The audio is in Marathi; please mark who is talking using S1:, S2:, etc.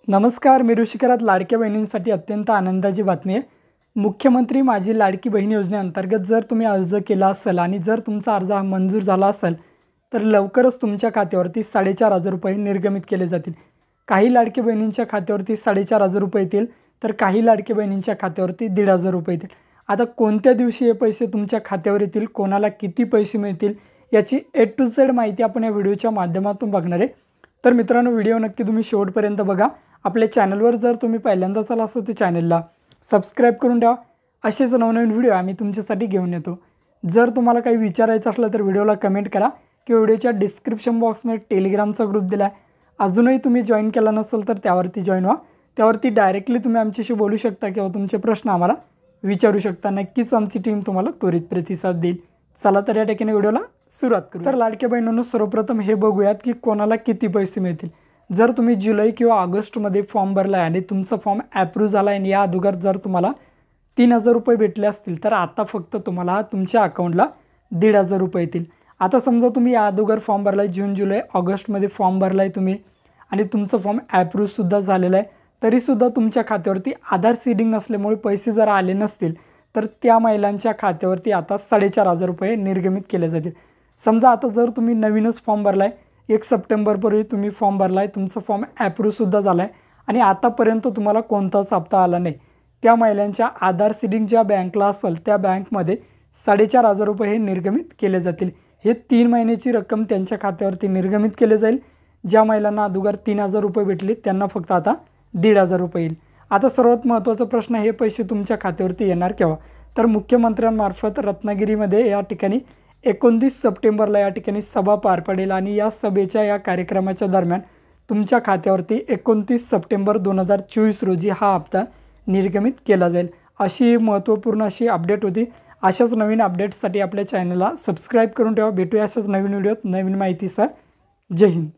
S1: नमस्कार, मी ऋषिकरात लाडक्या बहिणींसाठी अत्यंत आनंदाची बातमी आहे। मुख्यमंत्री माझी लाडकी बहीण योजनेअंतर्गत जर तुम्ही अर्ज केला असेल आणि जर तुमचा अर्ज मंजूर झाला असेल तर लवकरच तुमच्या खात्यावरती 4,500 रुपये निर्गमित केले जातील। काही लाडकी बहिणींच्या खात्यावरती 4,500 रुपये येतील तर काही लाडकी बहिणींच्या खात्यावरती 1,500 रुपये येतील। आता कोणत्या दिवशी हे पैसे तुमच्या खात्यावर येतील, कोणाला किती पैसे मिळतील याची A to Z माहिती आपण या व्हिडिओच्या माध्यमातून बघणार आहे। तर मित्रांनो, व्हिडिओ नक्की तुम्ही शेवटपर्यंत बघा। आपल्या चॅनलवर जर तुम्ही पहिल्यांदाच आला असाल तर चॅनलला सबस्क्राइब करून ठेवा। असेच नवनवीन व्हिडिओ आम्ही तुमच्यासाठी घेऊन येतो। जर तुम्हाला काही विचारायचं असलं तर व्हिडिओला कमेंट करा किंवा व्हिडिओच्या डिस्क्रिप्शन बॉक्समध्ये टेलिग्रामचा ग्रुप दिला आहे, अजूनही तुम्ही जॉईन केला नसेल तर त्यावरती जॉईन व्हा। त्यावरती डायरेक्टली तुम्ही आमच्याशी बोलू शकता किंवा तुमचे प्रश्न आम्हाला विचारू शकता। नक्कीच आमची टीम तुम्हाला त्वरित प्रतिसाद देईल। चला तर या ठिकाणी व्हिडिओला सुरुवात करू। तर लाडक्या बहिणींनो, सर्वप्रथम हे बघूयात की कोणाला किती पैसे मिळतील। जर तुम्ही जुलै किंवा ऑगस्टमध्ये फॉर्म भरला आणि तुमचा फॉर्म अप्रूव्ह झाला आणि या अगोदर जर तुम्हाला 3,000 रुपये भेटले असतील तर आता फक्त तुम्हाला तुमच्या अकाउंटला 1,500 रुपये येतील। आता समजा तुम्ही या अगोदर फॉर्म भरला आहे, जून जुलै ऑगस्टमध्ये फॉर्म भरला आहे तुम्ही आणि तुमचा फॉर्म अप्रूव्हसुद्धा झालेला आहे, तरीसुद्धा तुमच्या खात्यावरती आधार सीडिंग नसल्यामुळे पैसे जर आले नसतील तर त्या महिलांच्या खात्यावरती आता 4,500 रुपये निर्गमित केले जातील। समजा आता जर तुम्ही नवीनच फॉर्म भरला आहे, 1 सप्टेंबरपूर्वी तुम्ही फॉर्म भरला आहे, तुमचा फॉर्म अप्रूव्हसुद्धा झाला आहे आणि आतापर्यंत तुम्हाला कोणताच हप्ता आला नाही, त्या महिलांच्या आधार सीडिंग ज्या बँकला असेल त्या बँकमध्ये 4,500 रुपये हे निर्गमित केले जातील। हे 3 महिन्याची रक्कम त्यांच्या खात्यावरती निर्गमित केले जाईल। ज्या महिलांना अगोदर 3,000 रुपये भेटले त्यांना फक्त आता 1,500 रुपये येईल। आता सर्वात महत्त्वाचा प्रश्न, हे पैसे तुमच्या खात्यावरती येणार केव्हा? तर मुख्यमंत्र्यांमार्फत रत्नागिरीमध्ये या ठिकाणी 29 सप्टेंबरला या ठिकाणी सभा पार पडेल आणि या सभेच्या या कार्यक्रमाच्या दरम्यान तुमच्या खात्यावरती 29 सप्टेंबर 2024 रोजी हा हप्ता निर्गमित केला जाईल। अशी महत्त्वपूर्ण अशी अपडेट होती। अशाच नवीन अपडेट्ससाठी आपल्या चॅनलला सबस्क्राइब करून ठेवा। भेटूया अशाच नवीन व्हिडिओत नवीन माहितीसह। जय हिंद।